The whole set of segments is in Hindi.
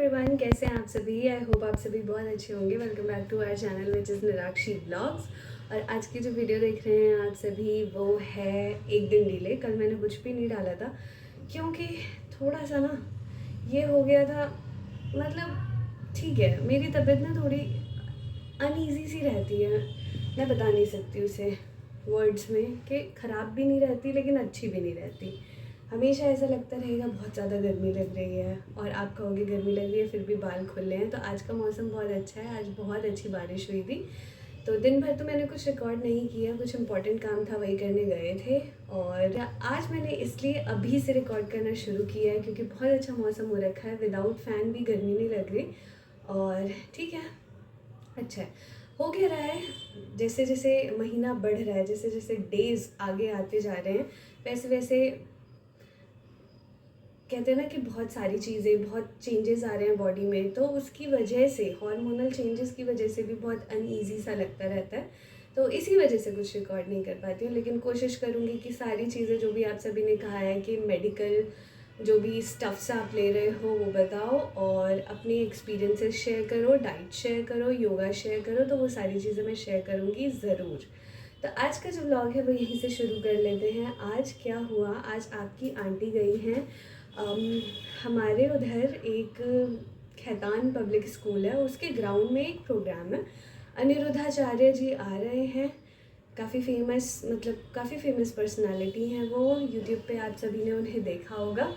एवरीवन, कैसे हैं आप सभी। आई होप आप सभी बहुत अच्छे होंगे। Welcome back to our channel which is Nirakshi blogs. और आज की जो वीडियो देख रहे हैं आप सभी वो है एक दिन डिले। कल मैंने कुछ भी नहीं डाला था क्योंकि थोड़ा सा ना ये हो गया था, मतलब ठीक है, मेरी तबीयत ना थोड़ी अनईजी सी रहती है। मैं बता नहीं सकती उसे वर्ड्स में कि ख़राब भी नहीं रहती लेकिन अच्छी भी नहीं रहती। हमेशा ऐसा लगता रहेगा बहुत ज़्यादा गर्मी लग रही है और आप कहोगे गर्मी लग रही है फिर भी बाल खुले हैं। तो आज का मौसम बहुत अच्छा है, आज बहुत अच्छी बारिश हुई थी। तो दिन भर तो मैंने कुछ रिकॉर्ड नहीं किया, कुछ इंपॉर्टेंट काम था वही करने गए थे। और आज मैंने इसलिए अभी से रिकॉर्ड करना शुरू किया है क्योंकि बहुत अच्छा मौसम हो रखा है, विदाउट फ़ैन भी गर्मी नहीं लग रही। और ठीक है, अच्छा है, हो क्या रहा है, जैसे जैसे महीना बढ़ रहा है, जैसे जैसे डेज़ आगे आते जा रहे हैं, वैसे वैसे कहते हैं ना कि बहुत सारी चीज़ें, बहुत चेंजेस आ रहे हैं बॉडी में। तो उसकी वजह से, हार्मोनल चेंजेस की वजह से भी बहुत अनईजी सा लगता रहता है। तो इसी वजह से कुछ रिकॉर्ड नहीं कर पाती हूँ, लेकिन कोशिश करूँगी कि सारी चीज़ें जो भी आप सभी ने कहा है कि मेडिकल जो भी स्टफ्स आप ले रहे हो वो बताओ और अपनी एक्सपीरियंसेस शेयर करो, डाइट शेयर करो, योगा शेयर करो। तो वो सारी चीज़ें मैं शेयर करूँगी ज़रूर। तो आज का जो व्लॉग है वो यहीं से शुरू कर लेते हैं। आज क्या हुआ, आज आपकी आंटी गई हैं हमारे उधर एक खैतान पब्लिक स्कूल है, उसके ग्राउंड में एक प्रोग्राम है। अनिरुद्धाचार्य जी आ रहे हैं, काफ़ी फेमस, मतलब काफ़ी फेमस पर्सनालिटी हैं वो। यूट्यूब पे आप सभी ने उन्हें देखा होगा।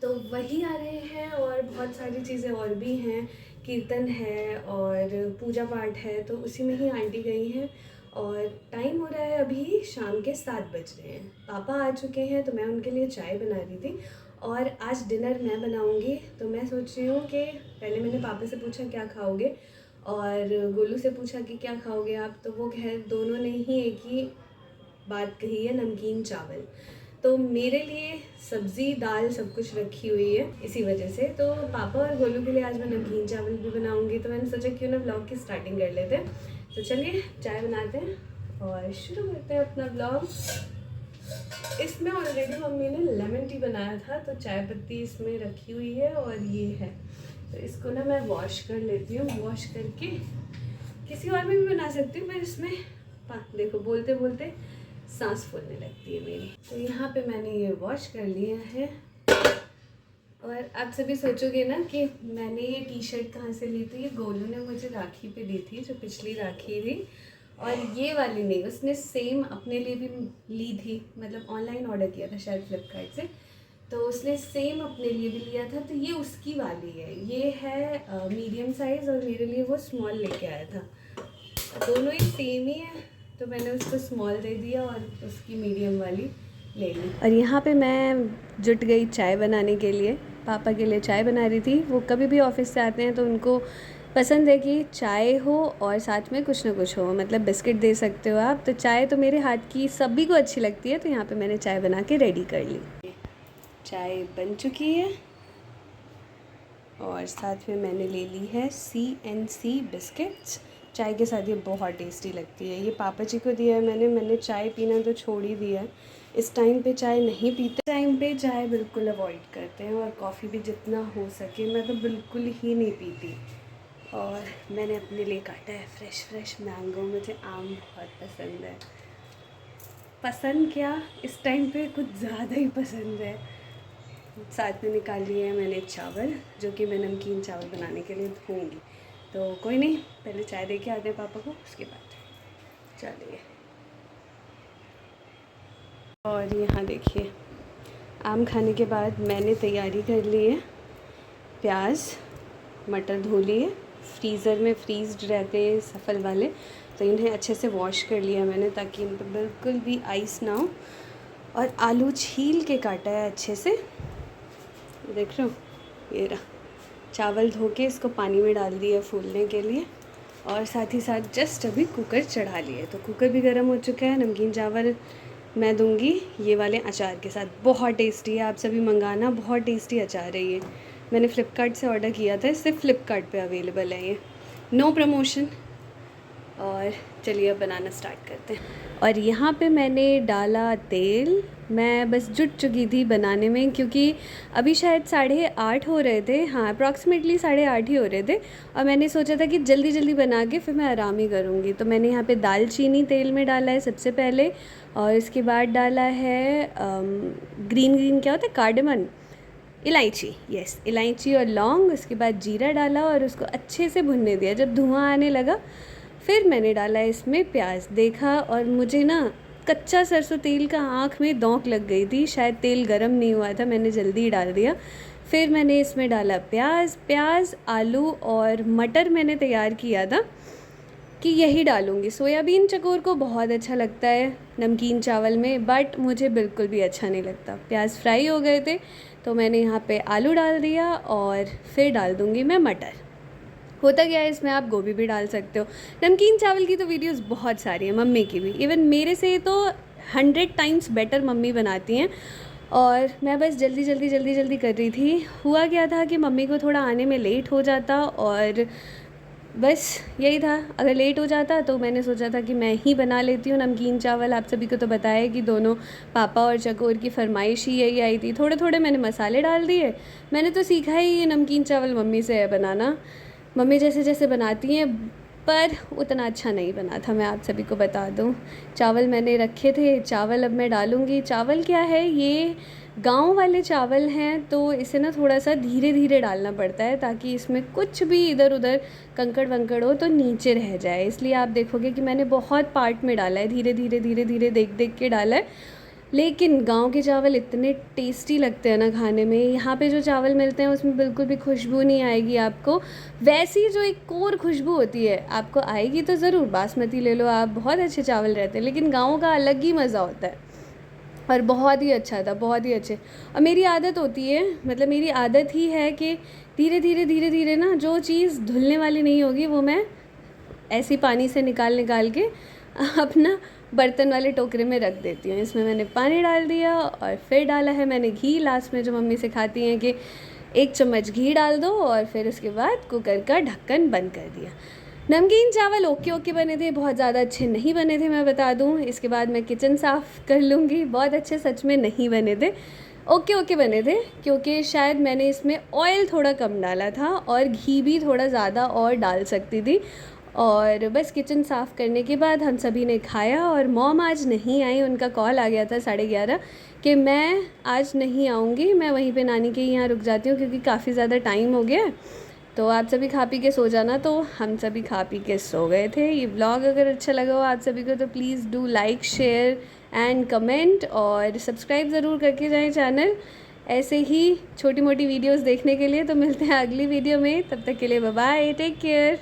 तो वही आ रहे हैं और बहुत सारी चीज़ें और भी हैं, कीर्तन है और पूजा पाठ है। तो उसी में ही आंटी गई हैं और टाइम हो रहा है अभी शाम के 7 बज रहे हैं। पापा आ चुके हैं तो मैं उनके लिए चाय बना रही थी और आज डिनर मैं बनाऊंगी। तो मैं सोच रही हूँ कि पहले मैंने पापा से पूछा क्या खाओगे और गोलू से पूछा कि क्या खाओगे आप। तो वो खैर दोनों ने ही एक ही बात कही है, नमकीन चावल। तो मेरे लिए सब्ज़ी दाल सब कुछ रखी हुई है इसी वजह से। तो पापा और गोलू के लिए आज मैं नमकीन चावल भी बनाऊंगी। तो मैंने सोचा क्यों ना व्लॉग की स्टार्टिंग कर लेते हैं। तो चलिए चाय बनाते हैं और शुरू करते हैं अपना व्लॉग। इसमें ऑलरेडी मम्मी ने लेमन टी बनाया था तो चाय पत्ती इसमें रखी हुई है और ये है। तो इसको ना मैं वॉश कर लेती हूँ, वॉश करके किसी और में भी बना सकती हूँ पर इसमें देखो बोलते बोलते सांस फूलने लगती है मेरी। तो यहाँ पे मैंने ये वॉश कर लिया है। और आप सभी सोचोगे ना कि मैंने ये टी शर्ट कहाँ से ली थी। ये गोलू ने मुझे राखी पे दी थी, जो पिछली राखी थी। और ये वाली नहीं, उसने सेम अपने लिए भी ली थी, मतलब ऑनलाइन ऑर्डर किया था शायद फ्लिपकार्ट से। तो उसने सेम अपने लिए भी लिया था। तो ये उसकी वाली है, ये है मीडियम साइज़ और मेरे लिए वो स्मॉल लेके आया था। दोनों ही सेम ही है तो मैंने उसको स्मॉल दे दिया और उसकी मीडियम वाली ले ली। और यहाँ पे मैं जुट गई चाय बनाने के लिए। पापा के लिए चाय बना रही थी। वो कभी भी ऑफिस से आते हैं तो उनको पसंद है कि चाय हो और साथ में कुछ ना कुछ हो, मतलब बिस्किट दे सकते हो आप। तो चाय तो मेरे हाथ की सभी को अच्छी लगती है। तो यहाँ पे मैंने चाय बना के रेडी कर ली। चाय बन चुकी है और साथ में मैंने ले ली है CNC बिस्किट्स। चाय के साथ ये बहुत टेस्टी लगती है। ये पापा जी को दिया है मैंने चाय पीना तो छोड़ ही दिया है। इस टाइम पे चाय नहीं पीते, टाइम पे चाय बिल्कुल अवॉइड करते हैं और कॉफ़ी भी जितना हो सके मैं तो बिल्कुल ही नहीं पीती। और मैंने अपने लिए काटा है फ्रेश फ्रेश मैंगो। मुझे आम बहुत पसंद है, पसंद क्या, इस टाइम पे कुछ ज़्यादा ही पसंद है। साथ में निकाल लिए है मैंने चावल, जो कि मैं नमकीन चावल बनाने के लिए धोऊंगी। तो कोई नहीं, पहले चाय दे के आते हैं पापा को, उसके बाद चलिए। और यहाँ देखिए, आम खाने के बाद मैंने तैयारी कर ली है। प्याज मटर धो लिए, फ्रीज़र में फ्रीज़ड रहते हैं सफल वाले। तो इन्हें अच्छे से वॉश कर लिया मैंने ताकि इन पर बिल्कुल भी आइस ना हो। और आलू छील के काटा है अच्छे से, देख रहे हो। ये रहा चावल धो के इसको पानी में डाल दिया फूलने के लिए। और साथ ही साथ जस्ट अभी कुकर चढ़ा लिए। तो कुकर भी गर्म हो चुका है। नमकीन चावल मैं दूंगी ये वाले अचार के साथ, बहुत टेस्टी है। आप सभी मंगाना, बहुत टेस्टी अचार है ये। मैंने फ़्लिपकार्ट से ऑर्डर किया था, सिर्फ फ़्लिपकार्ट पे अवेलेबल है ये। नो प्रमोशन, और चलिए अब बनाना स्टार्ट करते हैं। और यहाँ पे मैंने डाला तेल। मैं बस जुट चुकी थी बनाने में, क्योंकि अभी शायद 8:30 हो रहे थे, हाँ अप्रॉक्सीमेटली 8:30 ही हो रहे थे। और मैंने सोचा था कि जल्दी जल्दी बना के फिर मैं आराम ही करूँगी। तो मैंने यहाँ पे दालचीनी तेल में डाला है सबसे पहले, और इसके बाद डाला है ग्रीन क्या होता है, कार्डमन, इलायची, यस इलायची और लौंग। उसके बाद जीरा डाला और उसको अच्छे से भुनने दिया। जब धुआं आने लगा फिर मैंने डाला इसमें प्याज। देखा और मुझे ना कच्चा सरसों तेल का आँख में दौंक लग गई थी, शायद तेल गरम नहीं हुआ था, मैंने जल्दी ही डाल दिया। फिर मैंने इसमें डाला प्याज, आलू और मटर मैंने तैयार किया था कि यही डालूँगी। सोयाबीन चकोर को बहुत अच्छा लगता है नमकीन चावल में, बट मुझे बिल्कुल भी अच्छा नहीं लगता। प्याज फ्राई हो गए थे तो मैंने यहाँ पे आलू डाल दिया और फिर डाल दूँगी मैं मटर। होता क्या है इसमें, आप गोभी भी डाल सकते हो। नमकीन चावल की तो वीडियोस बहुत सारी हैं, मम्मी की भी, इवन मेरे से तो 100 टाइम्स बेटर मम्मी बनाती हैं। और मैं बस जल्दी कर रही थी। हुआ क्या था कि मम्मी को थोड़ा आने में लेट हो जाता, और बस यही था, अगर लेट हो जाता तो मैंने सोचा था कि मैं ही बना लेती हूँ नमकीन चावल। आप सभी को तो बताया है कि दोनों पापा और चकोर की फरमाइश ही यही आई थी। थोड़े थोड़े मैंने मसाले डाल दिए। मैंने तो सीखा ही ये नमकीन चावल मम्मी से है बनाना। मम्मी जैसे जैसे बनाती हैं, पर उतना अच्छा नहीं बना था, मैं आप सभी को बता दूं। चावल मैंने रखे थे, चावल अब मैं डालूँगी। चावल क्या है, ये गांव वाले चावल हैं, तो इसे ना थोड़ा सा धीरे धीरे डालना पड़ता है, ताकि इसमें कुछ भी इधर उधर कंकड़ वंकड़ हो तो नीचे रह जाए। इसलिए आप देखोगे कि मैंने बहुत पार्ट में डाला है, धीरे धीरे देख के डाला है। लेकिन गांव के चावल इतने टेस्टी लगते हैं ना खाने में। यहाँ पे जो चावल मिलते हैं उसमें बिल्कुल भी खुशबू नहीं आएगी आपको। वैसी जो एक कोर खुशबू होती है आपको आएगी तो ज़रूर, बासमती ले लो आप, बहुत अच्छे चावल रहते हैं, लेकिन गाँव का अलग ही मज़ा होता है। और बहुत ही अच्छा था, बहुत ही अच्छे। और मेरी आदत होती है, मतलब मेरी आदत ही है कि धीरे धीरे ना जो चीज़ धुलने वाली नहीं होगी वो मैं ऐसी पानी से निकाल के अपना बर्तन वाले टोकरे में रख देती हूँ। इसमें मैंने पानी डाल दिया और फिर डाला है मैंने घी। लास्ट में जो मम्मी सिखाती हैं कि 1 चम्मच घी डाल दो, और फिर उसके बाद कुकर का ढक्कन बंद कर दिया। नमकीन चावल ओके बने थे, बहुत ज़्यादा अच्छे नहीं बने थे मैं बता दूँ। इसके बाद मैं किचन साफ़ कर लूँगी। बहुत अच्छे सच में नहीं बने थे, ओके बने थे, क्योंकि शायद मैंने इसमें ऑयल थोड़ा कम डाला था और घी भी थोड़ा ज़्यादा और डाल सकती थी। और बस किचन साफ़ करने के बाद हम सभी ने खाया। और मॉम आज नहीं आई, उनका कॉल आ गया था 11:30 कि मैं आज नहीं आऊँगी, मैं वहीं पे नानी के यहाँ रुक जाती हूँ, क्योंकि काफ़ी ज़्यादा टाइम हो गया। तो आप सभी खा पी के सो जाना। तो हम सभी खा पी के सो गए थे। ये व्लॉग अगर अच्छा लगा हो आप सभी को तो please do like, share and comment, और सब्सक्राइब ज़रूर करके जाएँ चैनल। ऐसे ही छोटी मोटी वीडियोस देखने के लिए। तो मिलते हैं अगली वीडियो में, तब तक के लिए बाय बाय, टेक केयर।